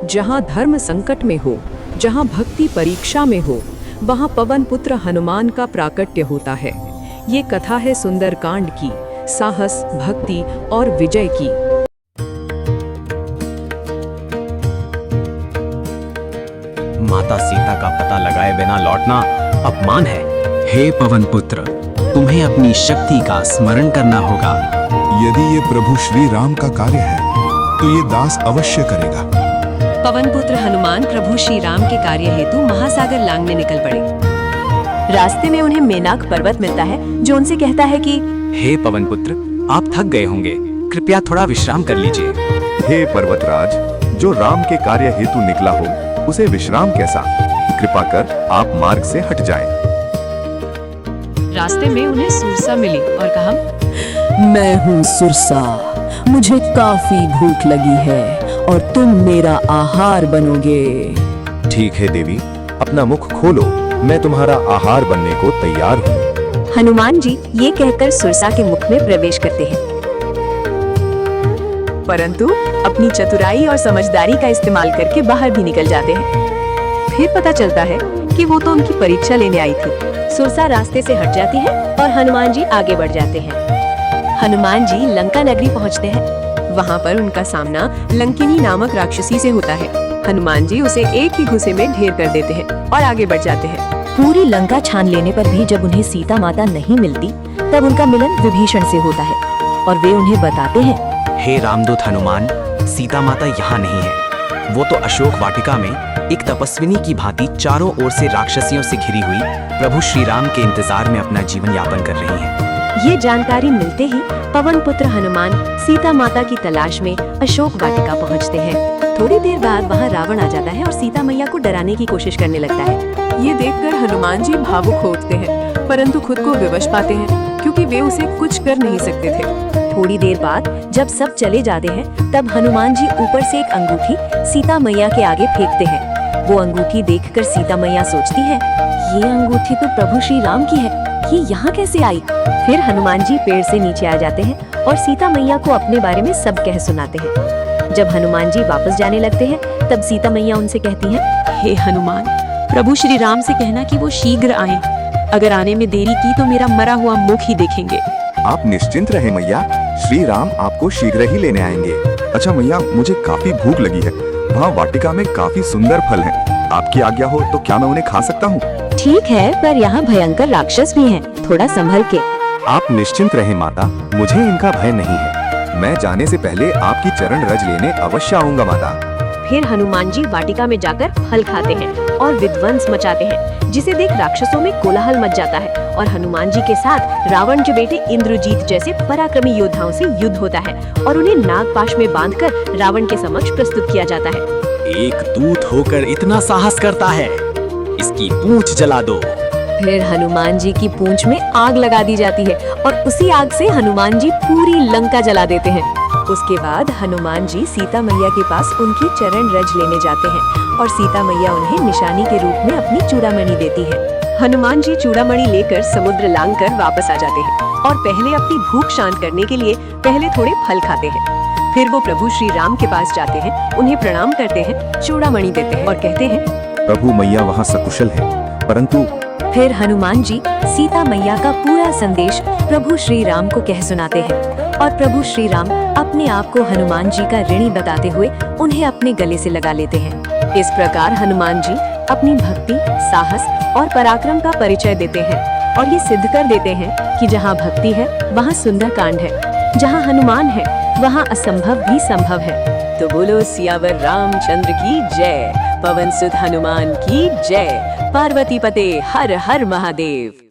जहाँ धर्म संकट में हो, जहाँ भक्ति परीक्षा में हो, वहाँ पवन पुत्र हनुमान का प्राकट्य होता है। ये कथा है सुंदरकांड की, साहस, भक्ति और विजय की। माता सीता का पता लगाए बिना लौटना अपमान है। हे पवन पुत्र, तुम्हें अपनी शक्ति का स्मरण करना होगा। यदि ये प्रभु श्री राम का कार्य है तो ये दास अवश्य करेगा। पवन पुत्र हनुमान प्रभु श्री राम के कार्य हेतु महासागर लांघने निकल पड़े। रास्ते में उन्हें मेनाक पर्वत मिलता है जो उनसे कहता है कि हे पवन पुत्र, आप थक गए होंगे, कृपया थोड़ा विश्राम कर लीजिए। हे पर्वतराज, जो राम के कार्य हेतु निकला हो उसे विश्राम कैसा? कृपा कर आप मार्ग से हट जाएं। रास्ते में उन्हें सुरसा मिली और कहा, मैं हूँ सुरसा, मुझे काफी भूख लगी है और तुम मेरा आहार बनोगे। ठीक है देवी, अपना मुख खोलो, मैं तुम्हारा आहार बनने को तैयार हूँ। हनुमान जी ये कहकर सुरसा के मुख में प्रवेश करते हैं, परंतु अपनी चतुराई और समझदारी का इस्तेमाल करके बाहर भी निकल जाते हैं। फिर पता चलता है कि वो तो उनकी परीक्षा लेने आई थी। सुरसा रास्ते से हट जाती है और हनुमान जी आगे बढ़ जाते हैं। हनुमान जी लंका नगरी पहुंचते हैं। वहां पर उनका सामना लंकिनी नामक राक्षसी से होता है। हनुमान जी उसे एक ही घुसे में ढेर कर देते हैं और आगे बढ़ जाते हैं। पूरी लंका छान लेने पर भी जब उन्हें सीता माता नहीं मिलती, तब उनका मिलन विभीषण से होता है और वे उन्हें बताते हैं, हे रामदूत हनुमान, सीता माता यहाँ नहीं है। वो तो अशोक वाटिका में एक तपस्विनी की भांति चारों ओर से राक्षसियों से घिरी हुई प्रभु श्री राम के इंतजार में अपना जीवन यापन कर रही हैं। ये जानकारी मिलते ही पवन पुत्र हनुमान सीता माता की तलाश में अशोक वाटिका पहुंचते हैं। थोड़ी देर बाद वहां रावण आ जाता है और सीता मैया को डराने की कोशिश करने लगता है। ये देखकर हनुमान जी भावुक हो उठते हैं, परंतु खुद को विवश पाते हैं क्योंकि वे उसे कुछ कर नहीं सकते थे। थोड़ी देर बाद जब सब चले जाते हैं, तब हनुमान जी ऊपर से एक अंगूठी सीता मैया के आगे फेंकते हैं। वो अंगूठी देखकर सीता मैया सोचती है, ये अंगूठी तो प्रभु श्री राम की है, ये यहाँ कैसे आई? फिर हनुमान जी पेड़ से नीचे आ जाते हैं और सीता मैया को अपने बारे में सब कह सुनाते हैं। जब हनुमान जी वापस जाने लगते हैं, तब सीता मैया उनसे कहती हैं, हे हनुमान, प्रभु श्री राम से कहना कि वो शीघ्र आए। अगर आने में देरी की तो मेरा मरा हुआ मुख ही देखेंगे। आप निश्चिंत रहे मैया, श्री राम आपको शीघ्र ही लेने आएंगे। अच्छा मैया, मुझे काफी भूख लगी है, वहाँ वाटिका में काफी सुंदर फल हैं। आपकी आज्ञा हो तो क्या मैं उन्हें खा सकता हूँ? ठीक है, पर यहाँ भयंकर राक्षस भी हैं, थोड़ा संभल के। आप निश्चिंत रहे माता, मुझे इनका भय नहीं है। मैं जाने से पहले आपकी चरण रज लेने अवश्य आऊंगा माता। फिर हनुमान जी वाटिका में जाकर फल खाते हैं और विध्वंस मचाते हैं, जिसे देख राक्षसों में कोलाहल मच जाता है और हनुमान जी के साथ रावण के बेटे इंद्रजीत जैसे पराक्रमी योद्धाओं से युद्ध होता है और उन्हें नागपाश में बांधकर रावण के समक्ष प्रस्तुत किया जाता है। एक दूत होकर इतना साहस करता है, इसकी पूंछ जला दो। फिर हनुमान जी की पूंछ में आग लगा दी जाती है और उसी आग से हनुमान जी पूरी लंका जला देते हैं। उसके बाद हनुमान जी सीता मैया के पास उनकी चरण रज लेने जाते हैं और सीता मैया उन्हें निशानी के रूप में अपनी चूड़ामणि देती है। हनुमान जी चूड़ामणि लेकर समुद्र लांघकर वापस आ जाते हैं और पहले अपनी भूख शांत करने के लिए पहले थोड़े फल खाते हैं। फिर वो प्रभु श्री राम के पास जाते हैं, उन्हें प्रणाम करते हैं, चूड़ामणि देते हैं और कहते हैं, प्रभु मैया वहाँ सकुशल है, परंतु फिर हनुमान जी सीता मैया का पूरा संदेश प्रभु श्री राम को कह सुनाते हैं और प्रभु श्री राम अपने आप को हनुमान जी का ऋणी बताते हुए उन्हें अपने गले से लगा लेते हैं। इस प्रकार हनुमान जी अपनी भक्ति, साहस और पराक्रम का परिचय देते हैं और ये सिद्ध कर देते हैं कि जहाँ भक्ति है वहाँ सुंदरकांड है, जहाँ हनुमान है वहाँ असंभव भी संभव है। तो बोलो सियावर रामचंद्र की जय, पवन सुत हनुमान की जय, पार्वती पते हर हर महादेव।